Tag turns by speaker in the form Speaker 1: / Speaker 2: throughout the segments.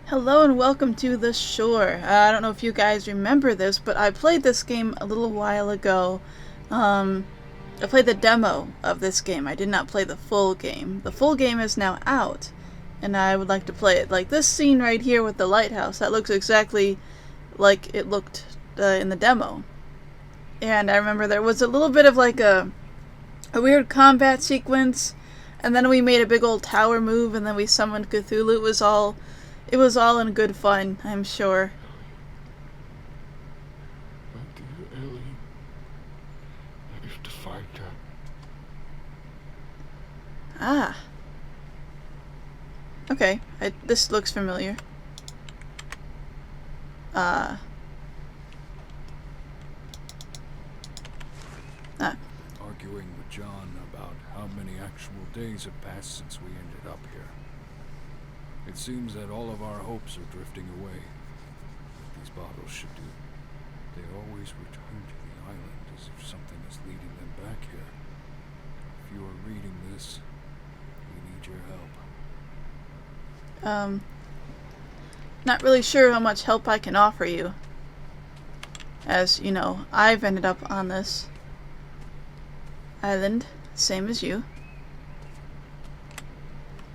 Speaker 1: Hello and welcome to The Shore. I don't know if you guys remember this, but I played this game a little while ago. I played the demo of this game. I did not play the full game. The full game is now out, and I would like to play it. Like this scene right here with the lighthouse, that looks exactly like it looked in the demo. And I remember there was a little bit of like a weird combat sequence, and then we made a big old tower move, and then we summoned Cthulhu. It was all in good fun, I'm sure.
Speaker 2: My dear Eyyy, I have to find her.
Speaker 1: Ah. Okay, this looks familiar. Ah.
Speaker 2: Arguing with John about how many actual days have passed since we ended up here. It seems that all of our hopes are drifting away. What these bottles should do. They always return to the island as if something is leading them back here. If you are reading this, we need your help.
Speaker 1: Not really sure how much help I can offer you. As, you know, I've ended up on this island, same as you.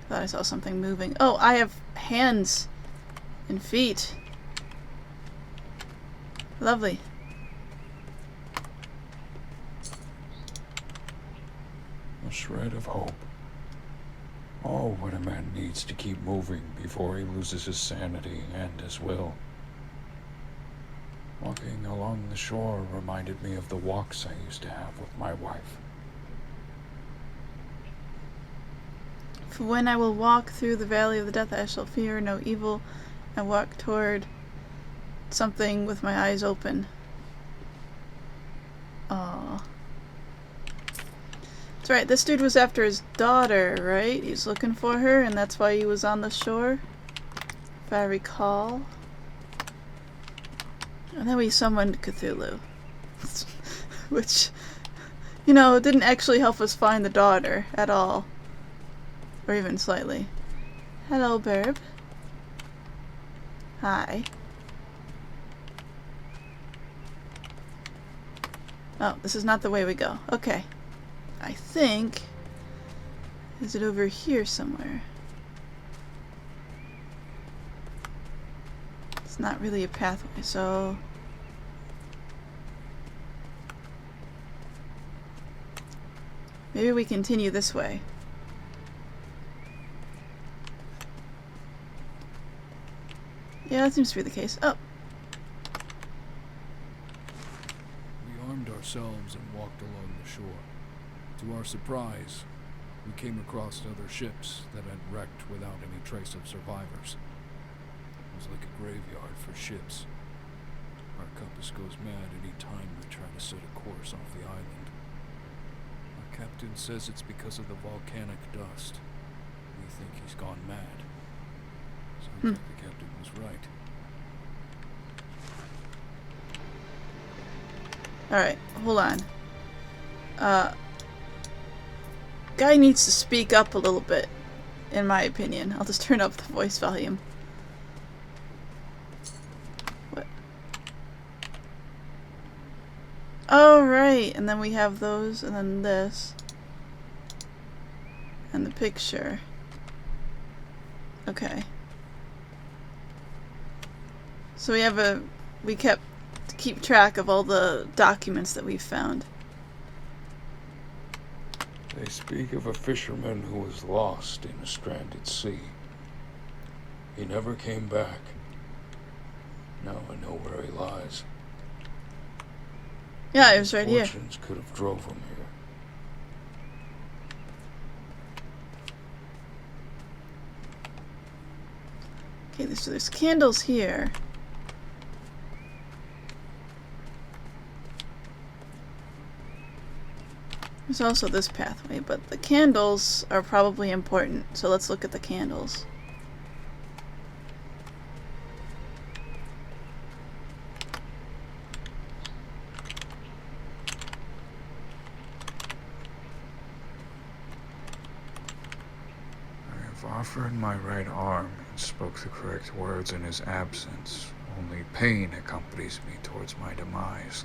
Speaker 1: Thought I saw something moving. Oh, I have hands and feet. Lovely.
Speaker 2: A shred of hope. Oh, what a man needs to keep moving before he loses his sanity and his will. Walking along the shore reminded me of the walks I used to have with my wife.
Speaker 1: For when I will walk through the valley of the death, I shall fear no evil, and walk toward something with my eyes open. Aww. That's right, this dude was after his daughter, right? He's looking for her, and that's why he was on the shore, if I recall. And then we summoned Cthulhu. Which, you know, didn't actually help us find the daughter at all. Or even slightly. Hello, Burb. Hi. Oh, this is not the way we go. Okay. I think... Is it over here somewhere? It's not really a pathway, so... Maybe we continue this way. Yeah, that seems to be the case. Oh.
Speaker 2: We armed ourselves and walked along the shore. To our surprise, we came across other ships that had wrecked without any trace of survivors. It was like a graveyard for ships. Our compass goes mad any time we try to set a course off the island. Our captain says it's because of the volcanic dust. We think he's gone mad. Sounds like the captain was right.
Speaker 1: Alright, hold on. Guy needs to speak up a little bit, in my opinion. I'll just turn up the voice volume. What? Oh, right, and then we have those, and then this. And the picture. Okay. So we kept to keep track of all the documents that we've found.
Speaker 2: They speak of a fisherman who was lost in a stranded sea. He never came back. Now I know where he lies.
Speaker 1: Yeah, it was right here.
Speaker 2: Fortunes could have drove him here.
Speaker 1: Okay, so there's candles here. There's also this pathway, but the candles are probably important, so let's look at the candles.
Speaker 2: I have
Speaker 3: offered my right arm and spoke the correct words in his absence. Only pain accompanies me towards my demise.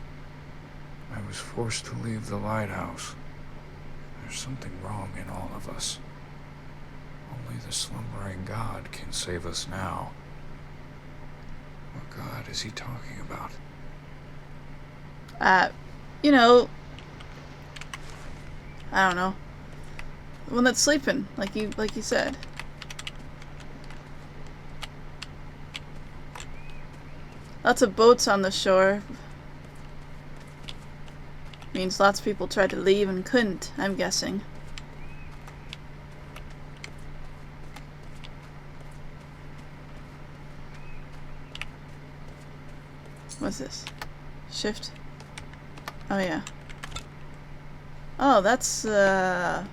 Speaker 3: I was forced to leave the lighthouse. There's something wrong in all of us. Only the slumbering God can save us now. What God is he talking about?
Speaker 1: You know, I don't know. The one that's sleeping, like you said. Lots of boats on the shore. Means lots of people tried to leave and couldn't, I'm guessing. What's this? Shift? Oh yeah. Oh, that's it's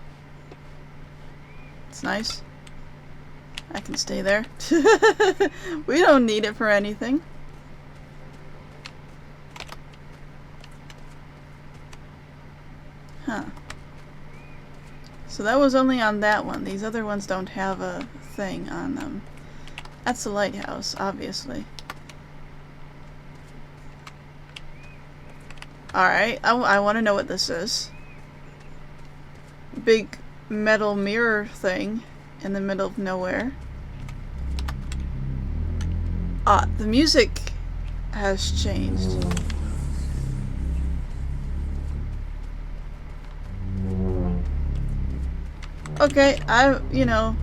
Speaker 1: nice. I can stay there. We don't need it for anything. Huh. So that was only on that one. These other ones don't have a thing on them. That's the lighthouse, obviously. Alright, I want to know what this is. Big metal mirror thing in the middle of nowhere. Ah, the music has changed. Okay, you know,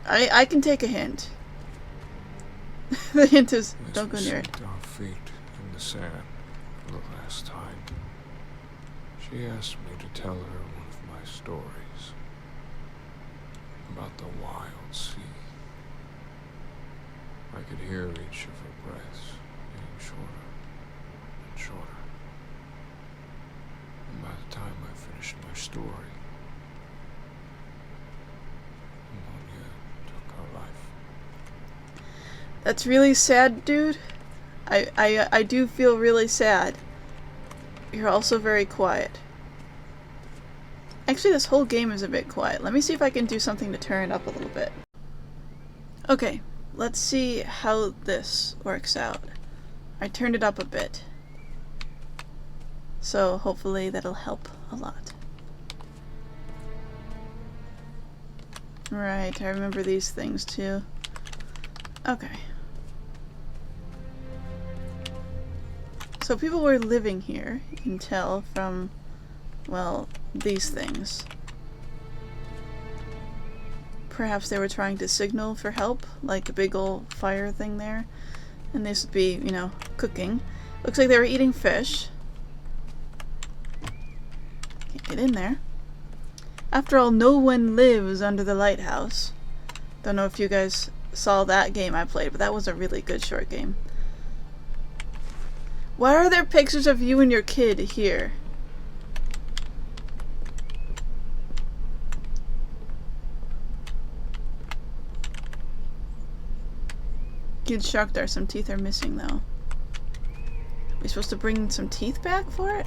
Speaker 1: I can take a hint. The hint is, don't go near it.
Speaker 3: Our feet in the sand for the last time. She asked me to tell her one of my stories about the wild sea. I could hear each of her breaths getting shorter and shorter. And by the time I finished my story, pneumonia took her life.
Speaker 1: That's really sad, dude. I do feel really sad. You're also very quiet. Actually, this whole game is a bit quiet. Let me see if I can do something to turn it up a little bit. Okay, let's see how this works out. I turned it up a bit. So hopefully that'll help a lot. Right, I remember these things too. Okay. So people were living here, you can tell from, well, these things. Perhaps they were trying to signal for help, like a big old fire thing there. And this would be, you know, cooking. Looks like they were eating fish. Can't get in there. After all, no one lives under the lighthouse. Don't know if you guys saw that game I played, but that was a really good short game. Why are there pictures of you and your kid here? Huge shark there. Some teeth are missing though. Are we supposed to bring some teeth back for it?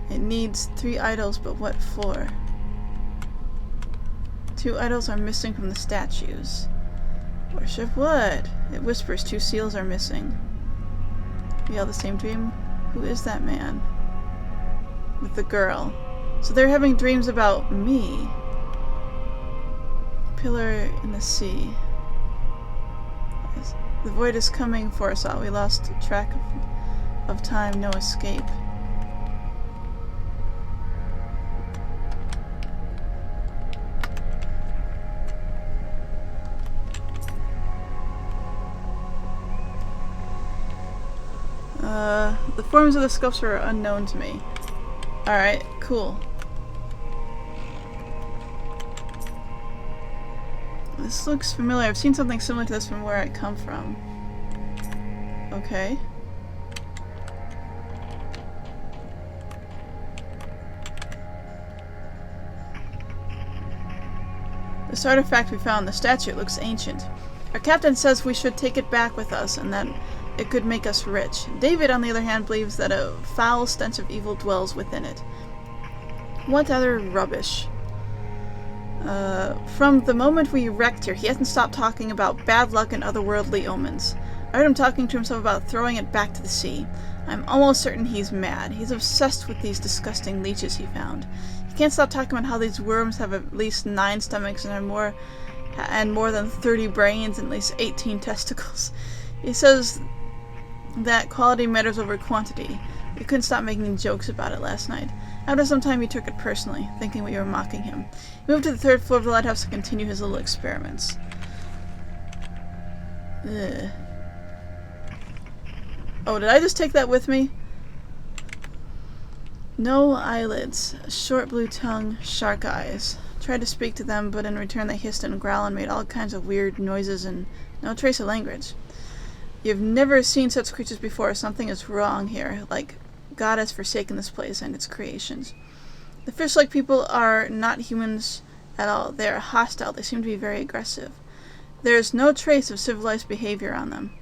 Speaker 1: It needs 3 idols, but what for? 2 idols are missing from the statues. Worship what? It whispers 2 seals are missing. We all the same dream? Who is that man? With the girl. So they're having dreams about me. Pillar in the sea. The void is coming for us all. We lost track of time, no escape. The forms of the sculpture are unknown to me. Alright, cool. This looks familiar. I've seen something similar to this from where I come from. Okay. This artifact we found, the statue, looks ancient. Our captain says we should take it back with us and that it could make us rich. David, on the other hand, believes that a foul stench of evil dwells within it. What other rubbish? From the moment we wrecked here, he hasn't stopped talking about bad luck and otherworldly omens. I heard him talking to himself about throwing it back to the sea. I'm almost certain he's mad. He's obsessed with these disgusting leeches he found. He can't stop talking about how these worms have at least 9 stomachs and more than 30 brains and at least 18 testicles. He says that quality matters over quantity. We couldn't stop making jokes about it last night. After some time he took it personally, thinking we were mocking him. He moved to the 3rd floor of the lighthouse to continue his little experiments. Ugh. Oh, did I just take that with me? No eyelids, short blue tongue, shark eyes. Tried to speak to them, but in return they hissed and growled and made all kinds of weird noises and no trace of language. You've never seen such creatures before. Something is wrong here, like God has forsaken this place and its creations. The fish-like people are not humans at all. They are hostile. They seem to be very aggressive. There is no trace of civilized behavior on them.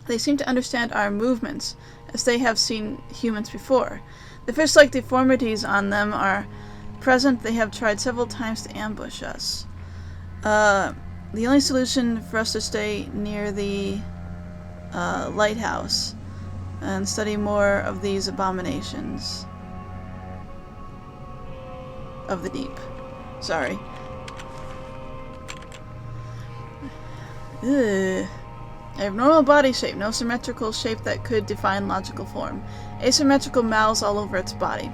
Speaker 1: They seem to understand our movements, as they have seen humans before. The fish-like deformities on them are present. They have tried several times to ambush us. The only solution for us to stay near the lighthouse and study more of these abominations of the deep. Sorry. Ugh. They have normal body shape, no symmetrical shape that could define logical form. Asymmetrical mouths all over its body.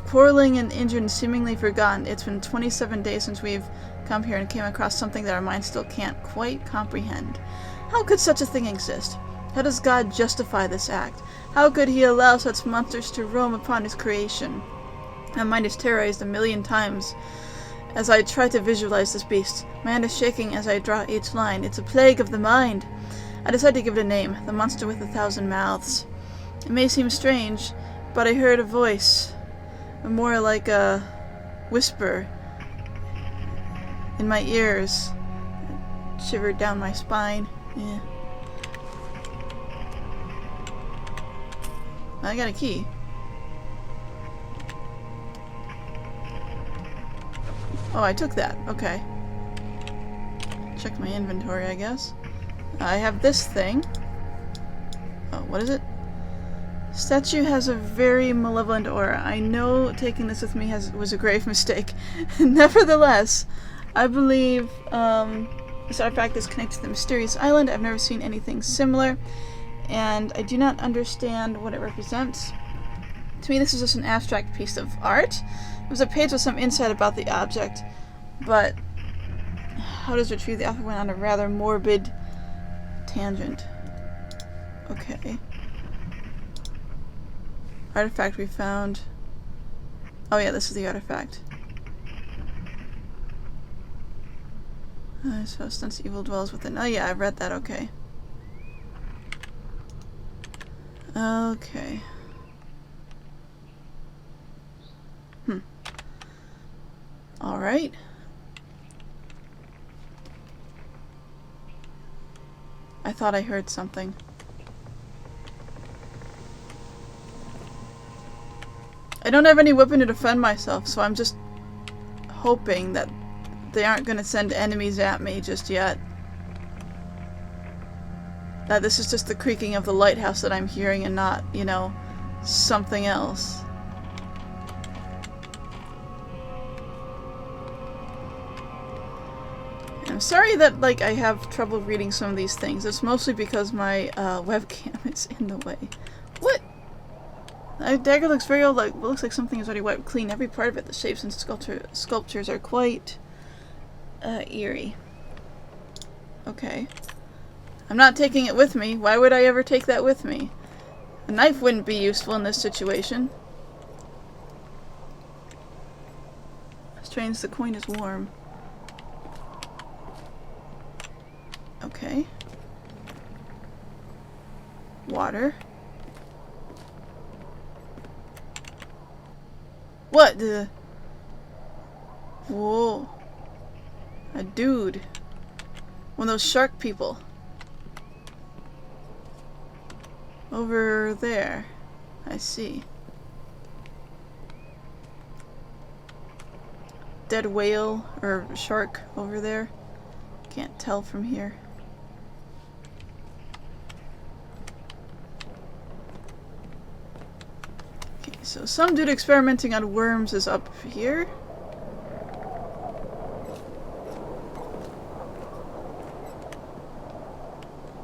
Speaker 1: Quarreling and injured and seemingly forgotten. It's been 27 days since we've come here and came across something that our minds still can't quite comprehend. How could such a thing exist? How does God justify this act? How could he allow such monsters to roam upon his creation? My mind is terrorized 1,000,000 times as I try to visualize this beast. My hand is shaking as I draw each line. It's a plague of the mind. I decide to give it a name, the monster with 1,000 mouths. It may seem strange, but I heard a voice, more like a whisper, in my ears. It shivered down my spine. Yeah. I got a key. Oh, I took that. Okay. Check my inventory, I guess. I have this thing. Oh, what is it? Statue has a very malevolent aura. I know taking this with me was a grave mistake. Nevertheless, I believe this artifact is connected to the mysterious island. I've never seen anything similar, and I do not understand what it represents. To me, this is just an abstract piece of art. It was a page with some insight about the object, but how does retrieve the author went on a rather morbid tangent. Okay. Artifact we found. Oh yeah, this is the artifact. So since evil dwells within. Oh yeah, I read that. Okay. Okay. Alright. I thought I heard something. I don't have any weapon to defend myself, so I'm just hoping that they aren't going to send enemies at me just yet. That this is just the creaking of the lighthouse that I'm hearing and not, you know, something else. I'm sorry that, like, I have trouble reading some of these things. It's mostly because my webcam is in the way. What? That dagger looks very old. Like, looks like something is already wiped clean. Every part of it, the shapes and sculptures are quite eerie. Okay. I'm not taking it with me. Why would I ever take that with me? A knife wouldn't be useful in this situation. Strange, the coin is warm. Okay. Water. What the? Whoa. A dude. One of those shark people. Over there. I see. dead whale or shark over there. Can't tell from here. Okay, so some dude experimenting on worms is up here.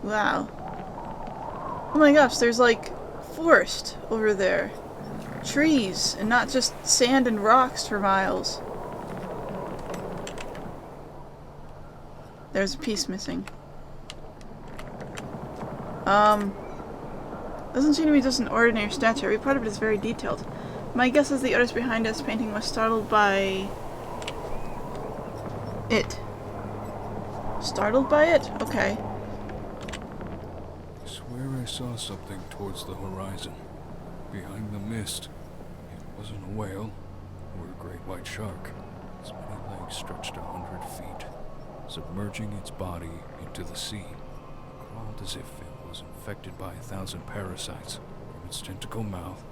Speaker 1: Wow. Oh my gosh, there's like forest over there. Trees, and not just sand and rocks for miles. There's a piece missing. Doesn't seem to be just an ordinary statue. Every part of it is very detailed. My guess is the artist behind this painting was startled by it. Startled by it? Okay.
Speaker 2: I swear I saw something towards the horizon, behind the mist. It wasn't a whale, or a great white shark. Its many legs stretched 100 feet, submerging its body into the sea. It crawled as if it was infected by 1,000 parasites. From its tentacle mouth,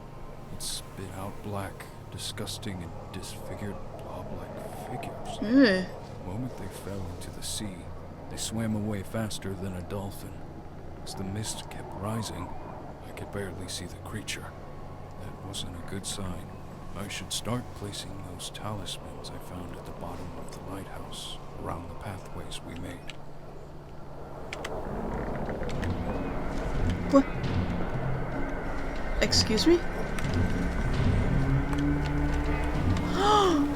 Speaker 2: it spit out black, disgusting, and disfigured blob-like figures.
Speaker 1: Ugh.
Speaker 2: The moment they fell into the sea, they swam away faster than a dolphin. As the mist kept rising, I could barely see the creature. That wasn't a good sign. I should start placing those talismans I found at the bottom of the lighthouse around the pathways we made.
Speaker 1: What? Excuse me? Oh.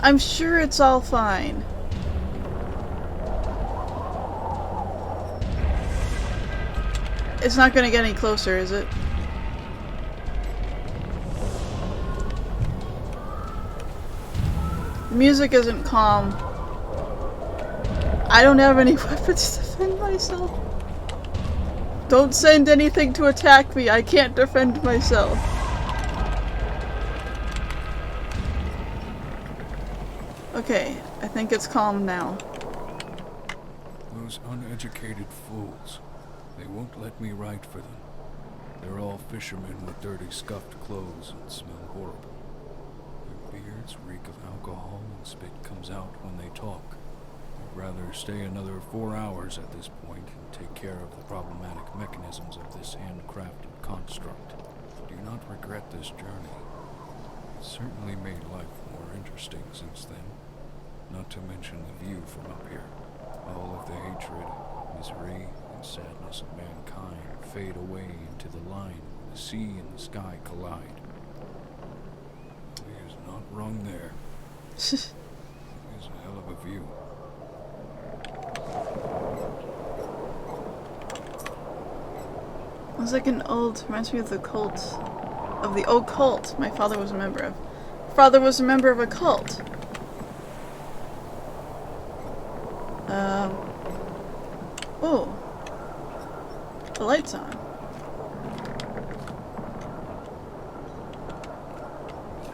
Speaker 1: I'm sure it's all fine. It's not gonna get any closer, is it? The music isn't calm. I don't have any weapons to defend myself. Don't send anything to attack me. I can't defend myself. Okay, I think it's calm now.
Speaker 2: Those uneducated fools. They won't let me write for them. They're all fishermen with dirty, scuffed clothes and smell horrible. Their beards reek of alcohol and spit comes out when they talk. I'd rather stay another 4 hours at this point and take care of the problematic mechanisms of this handcrafted construct. I do not regret this journey. It certainly made life more interesting since then. Not to mention the view from up here. All of the hatred, misery, and sadness of mankind fade away into the line where the sea and the sky collide. He is not wrong there. It is a hell of a view.
Speaker 1: It's like an old, reminds me of the cult, of the old cult my father was a member of. Father was a member of a cult. Oh. The light's on.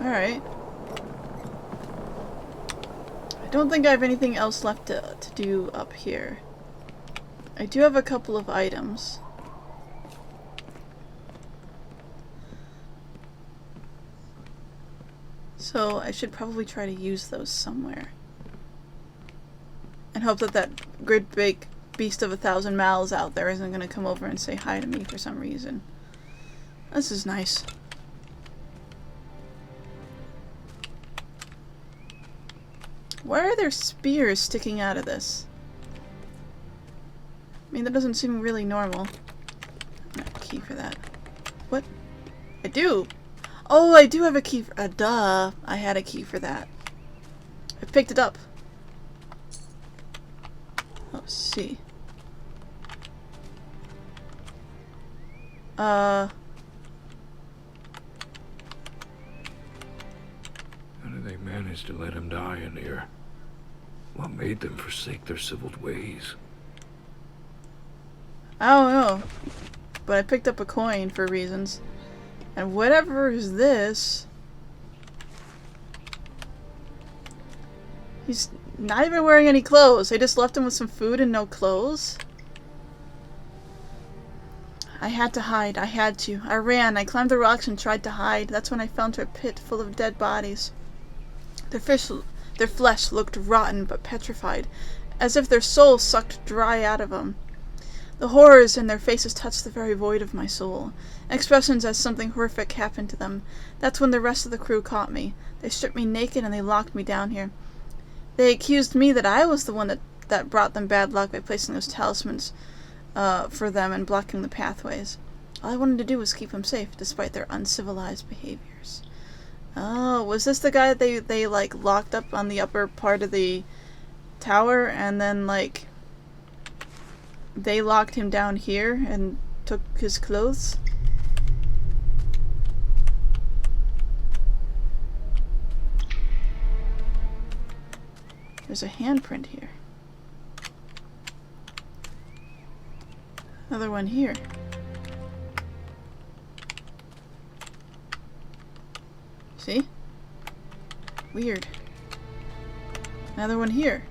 Speaker 1: Alright. I don't think I have anything else left to do up here. I do have a couple of items. So I should probably try to use those somewhere. And hope that that great big beast of 1,000 mouths out there isn't going to come over and say hi to me for some reason. This is nice. Why are there spears sticking out of this? I mean, that doesn't seem really normal. I have a key for that. What? I do! Oh, I do have a key for- duh! I had a key for that. I picked it up. Oh, see.
Speaker 3: How did they manage to let him die in here? What made them forsake their civiled ways?
Speaker 1: I don't know. But I picked up a coin for reasons. And whatever is this... He's not even wearing any clothes. They just left him with some food and no clothes. I had to hide. I had to. I ran. I climbed the rocks and tried to hide. That's when I fell into a pit full of dead bodies. Their flesh looked rotten but petrified, as if their souls sucked dry out of them. The horrors in their faces touched the very void of my soul. Expressions as something horrific happened to them. That's when the rest of the crew caught me. They stripped me naked and they locked me down here. They accused me that I was the one that brought them bad luck by placing those talismans for them and blocking the pathways. All I wanted to do was keep them safe, despite their uncivilized behaviors. Oh, was this the guy that they like locked up on the upper part of the tower and then like they locked him down here and took his clothes? There's a handprint here. Another one here. See? Weird. Another one here.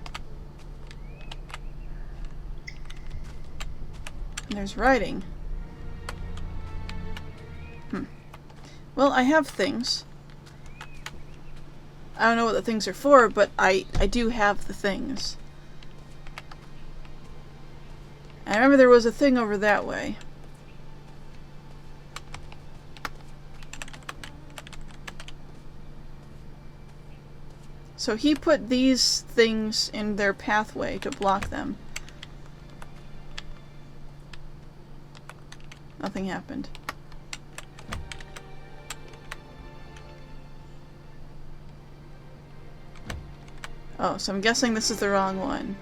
Speaker 1: And there's writing. Well, I have things. I don't know what the things are for, but I do have the things. I remember there was a thing over that way. So he put these things in their pathway to block them. Nothing happened. Oh, so I'm guessing this is the wrong one.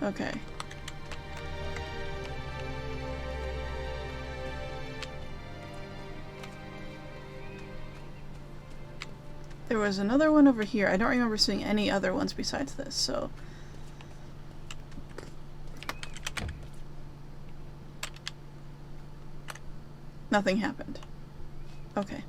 Speaker 1: Okay. There was another one over here. I don't remember seeing any other ones besides this, so... Nothing happened. Okay.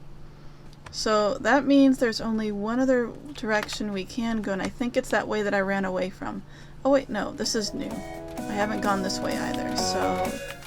Speaker 1: So that means there's only one other direction we can go, and I think it's that way that I ran away from. Oh wait, no, this is new. I haven't gone this way either, so...